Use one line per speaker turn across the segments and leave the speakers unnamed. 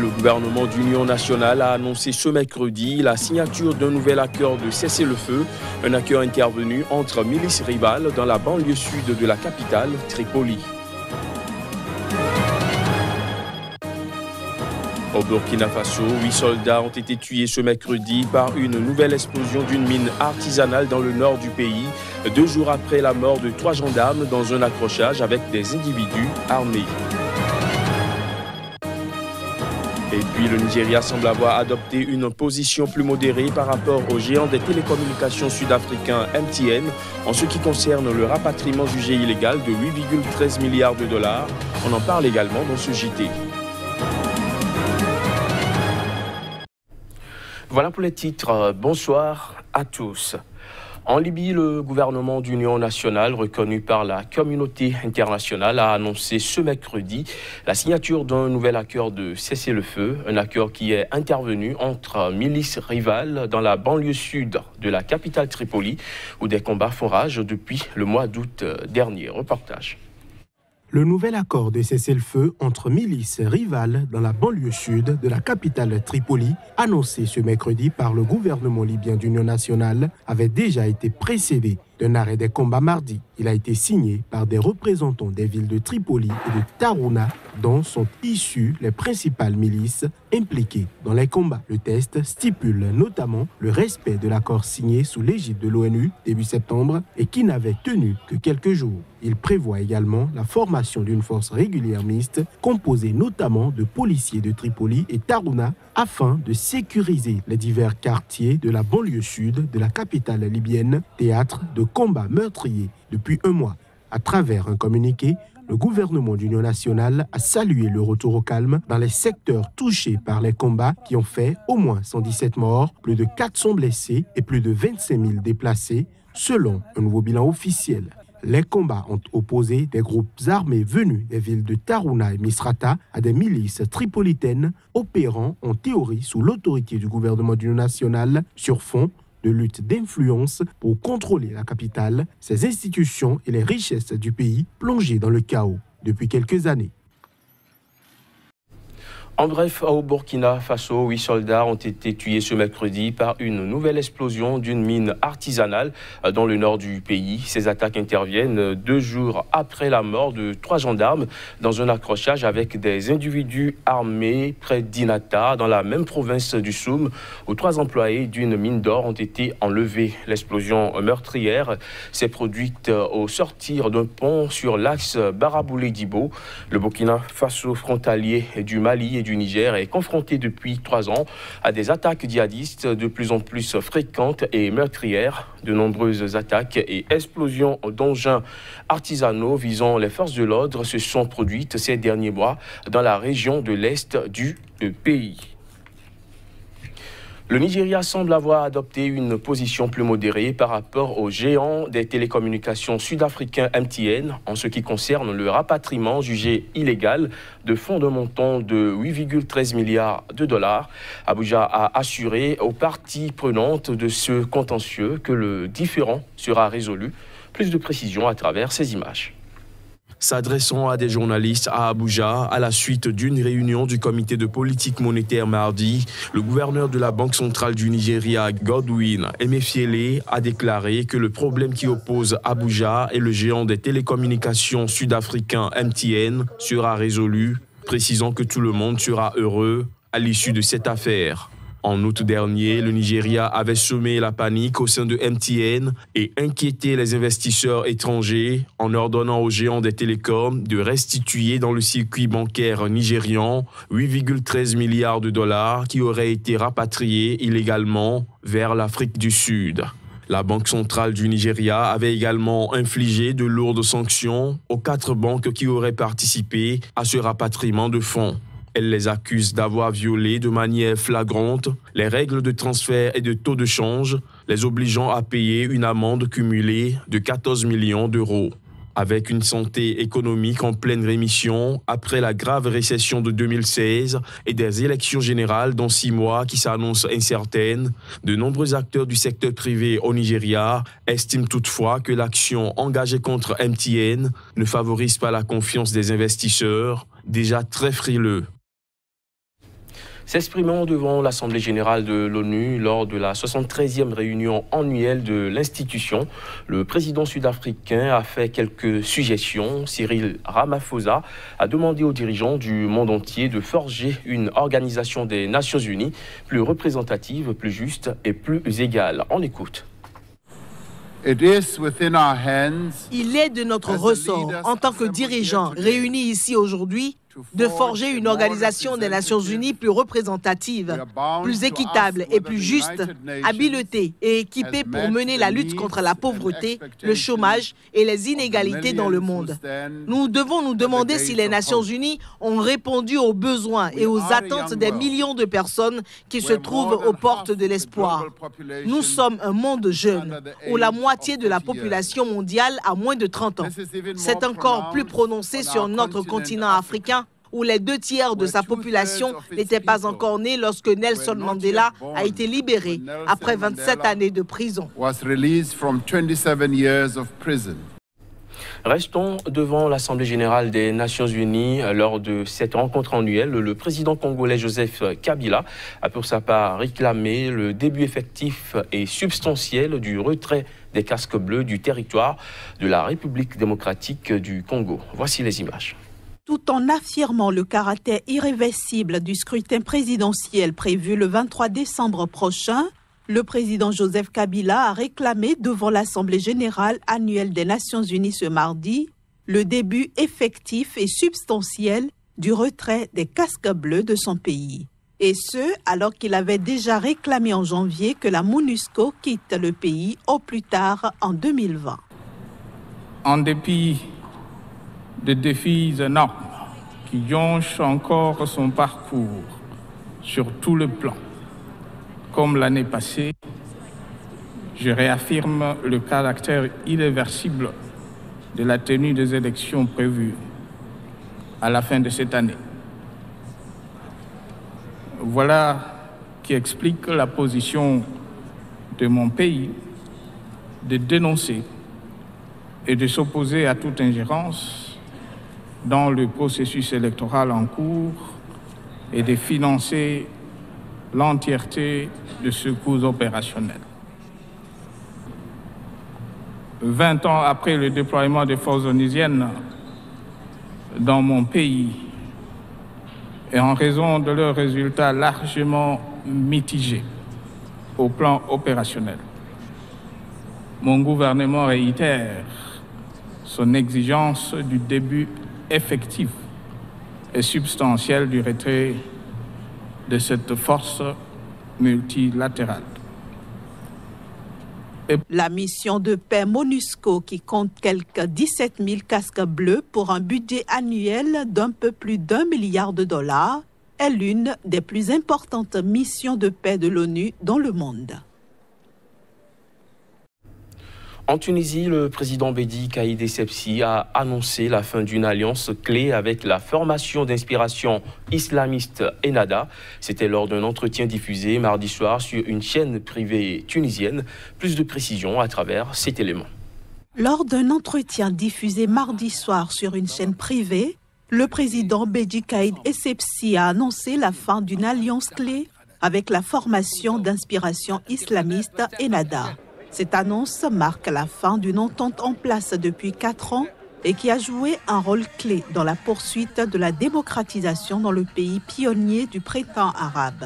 le gouvernement d'Union nationale a annoncé ce mercredi la signature d'un nouvel accord de cessez-le-feu, un accord intervenu entre milices rivales dans la banlieue sud de la capitale, Tripoli. Au Burkina Faso, 8 soldats ont été tués ce mercredi par une nouvelle explosion d'une mine artisanale dans le nord du pays, 2 jours après la mort de 3 gendarmes dans un accrochage avec des individus armés. Et puis le Nigeria semble avoir adopté une position plus modérée par rapport au géant des télécommunications sud-africain MTN en ce qui concerne le rapatriement jugé illégal de 8,13 milliards de dollars. On en parle également dans ce JT. Voilà pour les titres. Bonsoir à tous. En Libye, le gouvernement d'Union nationale, reconnu par la communauté internationale, a annoncé ce mercredi la signature d'un nouvel accord de cessez-le-feu, un accord qui est intervenu entre milices rivales dans la banlieue sud de la capitale Tripoli, où des combats font rage depuis le mois d'août dernier. Reportage.
Le nouvel accord de cessez-le-feu entre milices rivales dans la banlieue sud de la capitale Tripoli, annoncé ce mercredi par le gouvernement libyen d'Union nationale, avait déjà été précédé d'un arrêt des combats mardi. Il a été signé par des représentants des villes de Tripoli et de Tarouna, dont sont issues les principales milices impliquées dans les combats. Le texte stipule notamment le respect de l'accord signé sous l'égide de l'ONU début septembre et qui n'avait tenu que quelques jours. Il prévoit également la formation d'une force régulière mixte composée notamment de policiers de Tripoli et Tarouna afin de sécuriser les divers quartiers de la banlieue sud de la capitale libyenne, théâtre de combats meurtriers depuis un mois. À travers un communiqué, le gouvernement d'Union nationale a salué le retour au calme dans les secteurs touchés par les combats qui ont fait au moins 117 morts, plus de 400 blessés et plus de 25 000 déplacés, selon un nouveau bilan officiel. Les combats ont opposé des groupes armés venus des villes de Tarouna et Misrata à des milices tripolitaines opérant en théorie sous l'autorité du gouvernement d'Union nationale sur fond de lutte d'influence pour contrôler la capitale, ses institutions et les richesses du pays plongées dans le chaos depuis quelques années.
En bref, au Burkina Faso, 8 soldats ont été tués ce mercredi par une nouvelle explosion d'une mine artisanale dans le nord du pays. Ces attaques interviennent 2 jours après la mort de 3 gendarmes dans un accrochage avec des individus armés près d'Inata, dans la même province du Soum, où 3 employés d'une mine d'or ont été enlevés. L'explosion meurtrière s'est produite au sortir d'un pont sur l'axe Baraboulé-Dibo. Le Burkina Faso frontalier du Mali et du Niger est confronté depuis 3 ans à des attaques djihadistes de plus en plus fréquentes et meurtrières. De nombreuses attaques et explosions d'engins artisanaux visant les forces de l'ordre se sont produites ces derniers mois dans la région de l'Est du pays. Le Nigeria semble avoir adopté une position plus modérée par rapport au géant des télécommunications sud-africain MTN en ce qui concerne le rapatriement jugé illégal de fonds d'un montant de 8,13 milliards de dollars. Abuja a assuré aux parties prenantes de ce contentieux que le différend sera résolu. Plus de précisions à travers ces images. S'adressant à des journalistes à Abuja à la suite d'une réunion du comité de politique monétaire mardi, le gouverneur de la Banque centrale du Nigeria, Godwin Emefiele, a déclaré que le problème qui oppose Abuja et le géant des télécommunications sud-africain MTN sera résolu, précisant que tout le monde sera heureux à l'issue de cette affaire. En août dernier, le Nigeria avait semé la panique au sein de MTN et inquiété les investisseurs étrangers en ordonnant aux géants des télécoms de restituer dans le circuit bancaire nigérian 8,13 milliards de dollars qui auraient été rapatriés illégalement vers l'Afrique du Sud. La Banque centrale du Nigeria avait également infligé de lourdes sanctions aux 4 banques qui auraient participé à ce rapatriement de fonds. Elle les accuse d'avoir violé de manière flagrante les règles de transfert et de taux de change, les obligeant à payer une amende cumulée de 14 millions d'euros. Avec une santé économique en pleine rémission après la grave récession de 2016 et des élections générales dans 6 mois qui s'annoncent incertaines, de nombreux acteurs du secteur privé au Nigeria estiment toutefois que l'action engagée contre MTN ne favorise pas la confiance des investisseurs, déjà très frileux. S'exprimant devant l'Assemblée générale de l'ONU lors de la 73e réunion annuelle de l'institution, le président sud-africain a fait quelques suggestions. Cyril Ramaphosa a demandé aux dirigeants du monde entier de forger une organisation des Nations Unies plus représentative, plus juste et plus égale. On écoute.
Il
est de notre ressort, en tant que dirigeants réunis ici aujourd'hui, de forger une organisation des Nations Unies plus représentative, plus équitable et plus juste, habilitée et équipée pour mener la lutte contre la pauvreté, le chômage et les inégalités dans le monde. Nous devons nous demander si les Nations Unies ont répondu aux besoins et aux attentes des millions de personnes qui se trouvent aux portes de l'espoir. Nous sommes un monde jeune, où la moitié de la population mondiale a moins de 30 ans. C'est encore plus prononcé sur notre continent africain, où les 2 tiers de sa population n'étaient pas encore nés lorsque Nelson Mandela a été libéré après 27 années de prison.
Restons devant l'Assemblée générale des Nations Unies. Lors de cette rencontre annuelle, le président congolais Joseph Kabila a pour sa part réclamé le début effectif et substantiel du retrait des casques bleus du territoire de la République démocratique du Congo. Voici les images.
Tout en affirmant le caractère irréversible du scrutin présidentiel prévu le 23 décembre prochain, le président Joseph Kabila a réclamé devant l'Assemblée générale annuelle des Nations Unies ce mardi le début effectif et substantiel du retrait des casques bleus de son pays. Et ce, alors qu'il avait déjà réclamé en janvier que la MONUSCO quitte le pays au plus tard en 2020.
En dépit des défis énormes qui jonchent encore son parcours sur tout le plan. Comme l'année passée, je réaffirme le caractère irréversible de la tenue des élections prévues à la fin de cette année. Voilà qui explique la position de mon pays de dénoncer et de s'opposer à toute ingérence dans le processus électoral en cours et de financer l'entièreté de ce coût opérationnel. 20 ans après le déploiement des forces onusiennes dans mon pays et en raison de leurs résultats largement mitigés au plan opérationnel, mon gouvernement réitère son exigence du début effectif et substantiel du retrait de cette force multilatérale.
La mission de paix MONUSCO, qui compte quelques 17 000 casques bleus pour un budget annuel d'un peu plus d'$1 milliard, est l'une des plus importantes missions de paix de l'ONU dans le monde.
En Tunisie, le président Bédi Caïd Essebsi a annoncé la fin d'une alliance clé avec la formation d'inspiration islamiste Ennahda. C'était lors d'un entretien diffusé mardi soir sur une chaîne privée tunisienne. Plus de précisions à travers cet élément.
Lors d'un entretien diffusé mardi soir sur une chaîne privée, le président Bédi Caïd Essebsi a annoncé la fin d'une alliance clé avec la formation d'inspiration islamiste Ennahda. Cette annonce marque la fin d'une entente en place depuis 4 ans et qui a joué un rôle clé dans la poursuite de la démocratisation dans le pays pionnier du printemps arabe.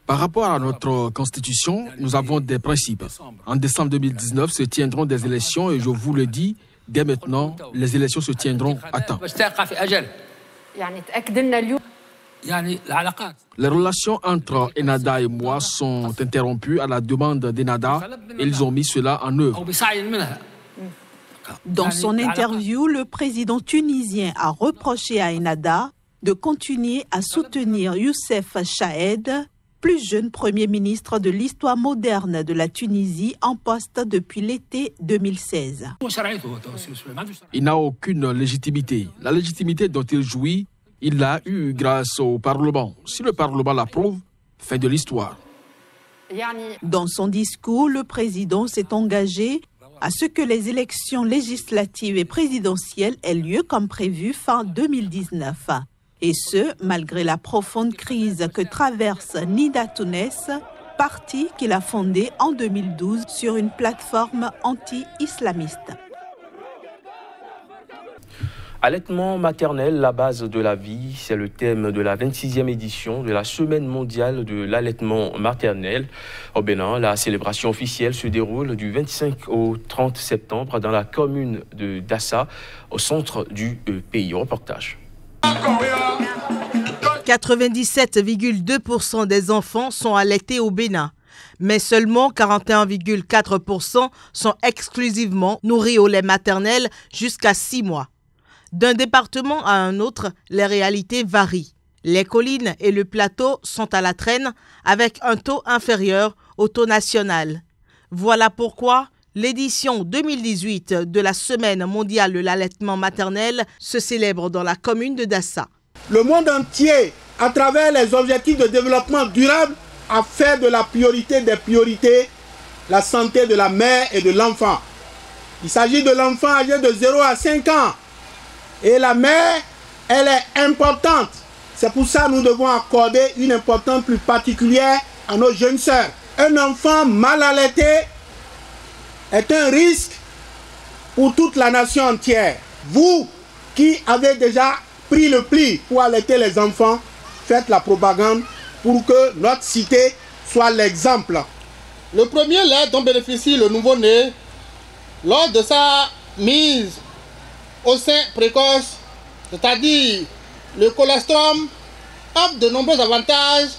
Par rapport à notre constitution, nous avons des principes. En décembre 2019 se tiendront des élections et je vous le dis, dès maintenant, les élections se tiendront à temps. Les relations entre Ennahda et moi sont interrompues à la demande d'Ennahda et ils ont mis cela en œuvre.
Dans son interview, le président tunisien a reproché à Ennahda de continuer à soutenir Youssef Chahed, plus jeune premier ministre de l'histoire moderne de la Tunisie en poste depuis l'été 2016.
Il n'a aucune légitimité. La légitimité dont il jouit, il l'a eu grâce au Parlement. Si le Parlement l'approuve, fin de l'histoire.
Dans son discours, le président s'est engagé à ce que les élections législatives et présidentielles aient lieu comme prévu fin 2019. Et ce, malgré la profonde crise que traverse Nida Tounes, parti qu'il a fondé en 2012 sur une plateforme anti-islamiste.
Allaitement maternel, la base de la vie, c'est le thème de la 26e édition de la Semaine mondiale de l'allaitement maternel. Au Bénin, la célébration officielle se déroule du 25 au 30 septembre dans la commune de Dassa, au centre du pays. Reportage.
97,2% des enfants sont allaités au Bénin, mais seulement 41,4% sont exclusivement nourris au lait maternel jusqu'à 6 mois. D'un département à un autre, les réalités varient. Les collines et le plateau sont à la traîne avec un taux inférieur au taux national. Voilà pourquoi l'édition 2018 de la Semaine mondiale de l'allaitement maternel se célèbre dans la commune de Dassa.
Le monde entier, à travers les objectifs de développement durable, a fait de la priorité des priorités la santé de la mère et de l'enfant. Il s'agit de l'enfant âgé de 0 à 5 ans. Et la mère, elle est importante. C'est pour ça que nous devons accorder une importance plus particulière à nos jeunes sœurs. Un enfant mal allaité est un risque pour toute la nation entière. Vous qui avez déjà pris le pli pour allaiter les enfants, faites la propagande pour que notre cité soit l'exemple.
Le premier lait dont bénéficie le nouveau-né lors de sa mise au sein précoce, c'est-à-dire le colostrum, offre de nombreux avantages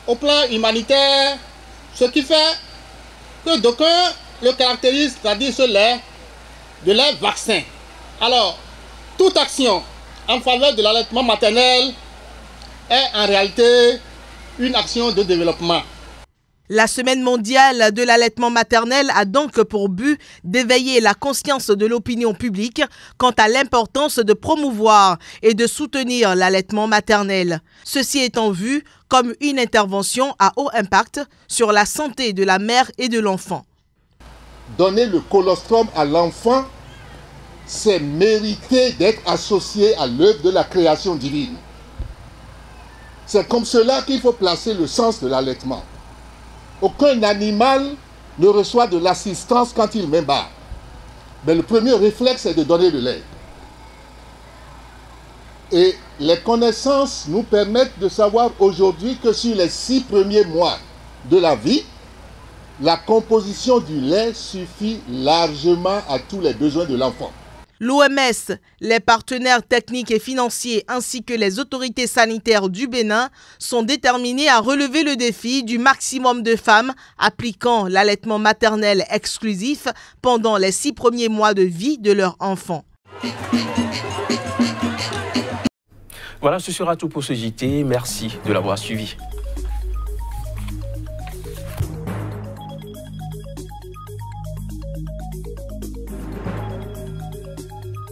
au plan humanitaire, ce qui fait que d'aucuns le caractérisent, c'est-à-dire ce lait, de lait vaccin. Alors, toute action en faveur de l'allaitement maternel est en réalité une action de développement.
La Semaine mondiale de l'allaitement maternel a donc pour but d'éveiller la conscience de l'opinion publique quant à l'importance de promouvoir et de soutenir l'allaitement maternel. Ceci étant vu comme une intervention à haut impact sur la santé de la mère et de l'enfant.
Donner le colostrum à l'enfant, c'est mériter d'être associé à l'œuvre de la création divine. C'est comme cela qu'il faut placer le sens de l'allaitement. Aucun animal ne reçoit de l'assistance quand il met bas. Mais le premier réflexe, c'est de donner le lait. Et les connaissances nous permettent de savoir aujourd'hui que sur les 6 premiers mois de la vie, la composition du lait suffit largement à tous les besoins de l'enfant.
L'OMS, les partenaires techniques et financiers ainsi que les autorités sanitaires du Bénin sont déterminés à relever le défi du maximum de femmes appliquant l'allaitement maternel exclusif pendant les 6 premiers mois de vie de leur enfant.
Voilà, ce sera tout pour ce JT. Merci de l'avoir suivi.